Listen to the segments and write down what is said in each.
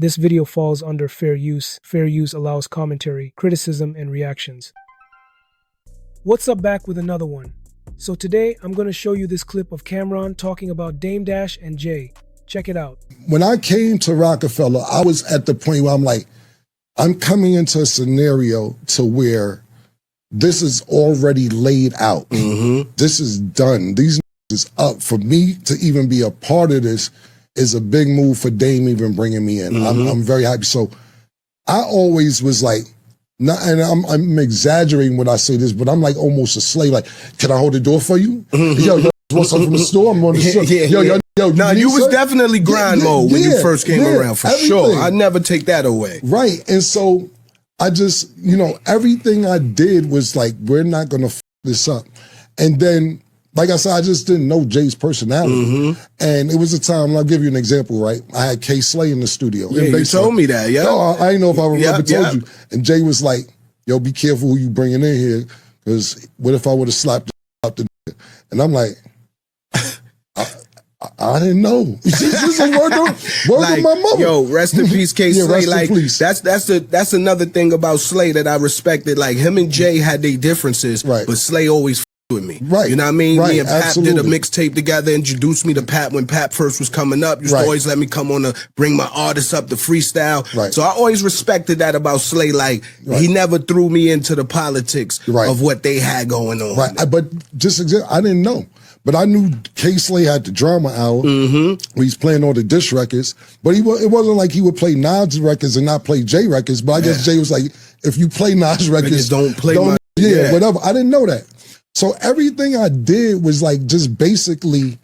This video falls under fair use. Fair use allows commentary, criticism, and reactions. What's up, back with another one. So today, I'm going to show you this clip of Cameron talking about Dame Dash and Jay. Check it out. When I came to Rockefeller, I was at the point where I'm like, I'm coming into a scenario to where this is already laid out. This is done. These is up. For me to even be a part of this is a big move for Dame even bringing me in. I'm very happy. So I always was like, and I'm exaggerating when I say this, but I'm like almost a slave. Like, can I hold the door for you? Yo, want something from the store? I'm on the store. Yo, you was definitely grind mode when you first came around, for sure. I never take that away. Right. And so I just, everything I did was like, we're not going to f this up. And then, like I said, I just didn't know Jay's personality. And it was a time, and I'll give you an example, right? I had K Slay in the studio. Yeah, you told me that, yeah. No, I didn't know if I ever told you. And Jay was like, yo, be careful who you bringing in here, because what if I would have slapped out the And I'm like, I didn't know. This is word of my mother. Yo, rest in peace, K Slay. Like, that's another thing about Slay that I respected. Like, him and Jay had their differences, but Slay always with me. Right. You know what I mean? Right. Me and Pap Absolutely. did a mixtape together, introduced me to Pap when Pap first was coming up. Used to always let me come on to bring my artists up to freestyle. Right. So I always respected that about Slay. Like, he never threw me into the politics of what they had going on. Right. But I didn't know. But I knew K Slay had the drama hour where he's playing all the diss records. But it wasn't like he would play Nas records and not play Jay records. But I guess Jay was like, if you play Nas records, don't play whatever. I didn't know that. So everything I did was like just basically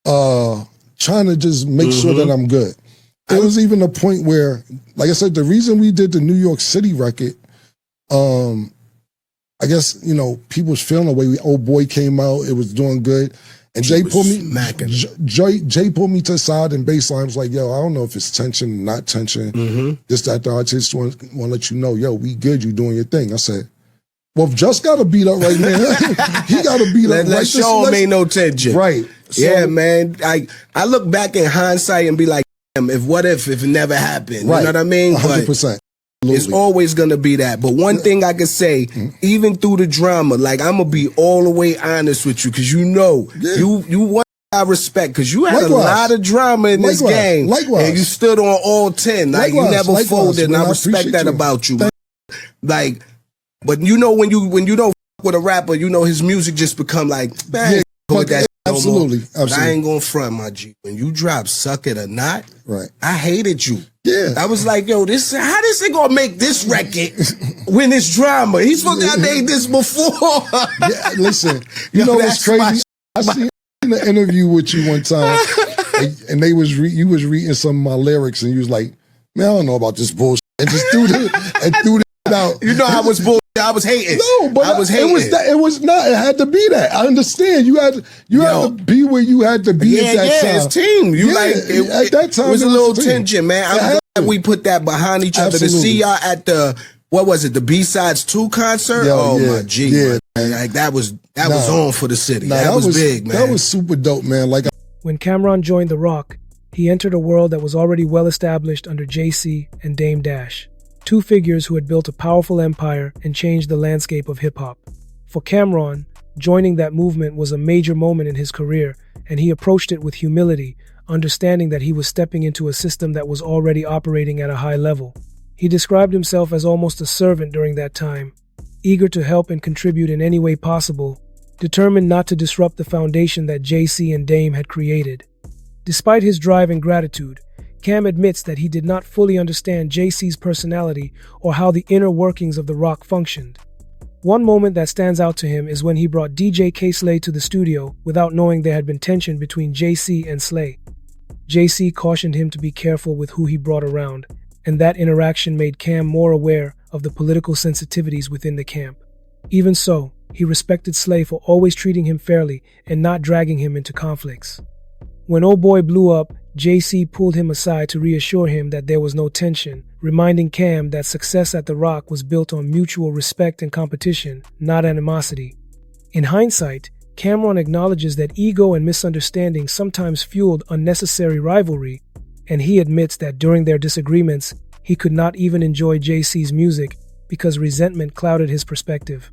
trying to just make sure that I'm good. It was even a point where, like I said, the reason we did the New York City record, I guess, people was feeling the way Old Boy came out. It was doing good. And Jay pulled me pulled me to the side, and baseline was like, yo, I don't know if it's tension or not tension. Just that I just want to let you know, yo, we good, you doing your thing. I said, well, if Just got to beat up right now, he got to beat up right now. Let's show him ain't no tension. Right. So, yeah, man. I look back in hindsight and be like, damn, if it never happened? Right. You know what I mean? 100%. It's always going to be that. But one thing I can say, even through the drama, like, I'm going to be all the way honest with you, because you want I respect, because you had a lot of drama in this game. Likewise. And you stood on all 10. Like, you never folded, and I respect that about you. Like, but when you don't f with a rapper, his music just become like, man, absolutely. I ain't gonna front, my G. When you drop Suck It or Not, I hated you. Yeah. I was like, yo, how this thing gonna make this record when it's drama? He's supposed to have made this before. Yeah, listen, you know what's crazy? I seen an interview with you one time, and you was reading some of my lyrics, and you was like, man, I don't know about this bullshit, and just threw it out. I was bullshit. I was hating. No, but I was hating. It was not. It had to be that. I understand. You had to be where you had to be at that time. It's team. At that time, it was a little tension, man. I'm glad we put that behind each other. To see y'all at the, what was it, the B-Sides 2 concert? My G, man. Like, that was on for the city. That was big, man. That was super dope, man. Like, when Cameron joined The Rock, he entered a world that was already well established under JC and Dame Dash, two figures who had built a powerful empire and changed the landscape of hip-hop. For Cameron, joining that movement was a major moment in his career, and he approached it with humility, understanding that he was stepping into a system that was already operating at a high level. He described himself as almost a servant during that time, eager to help and contribute in any way possible, determined not to disrupt the foundation that JC and Dame had created. Despite his drive and gratitude, Cam admits that he did not fully understand JC's personality or how the inner workings of The Rock functioned. One moment that stands out to him is when he brought DJ K Slay to the studio without knowing there had been tension between JC and Slay. JC cautioned him to be careful with who he brought around, and that interaction made Cam more aware of the political sensitivities within the camp. Even so, he respected Slay for always treating him fairly and not dragging him into conflicts. When Old Boy blew up, JC pulled him aside to reassure him that there was no tension, reminding Cam that success at The Rock was built on mutual respect and competition, not animosity. In hindsight, Cameron acknowledges that ego and misunderstanding sometimes fueled unnecessary rivalry, and he admits that during their disagreements, he could not even enjoy JC's music because resentment clouded his perspective.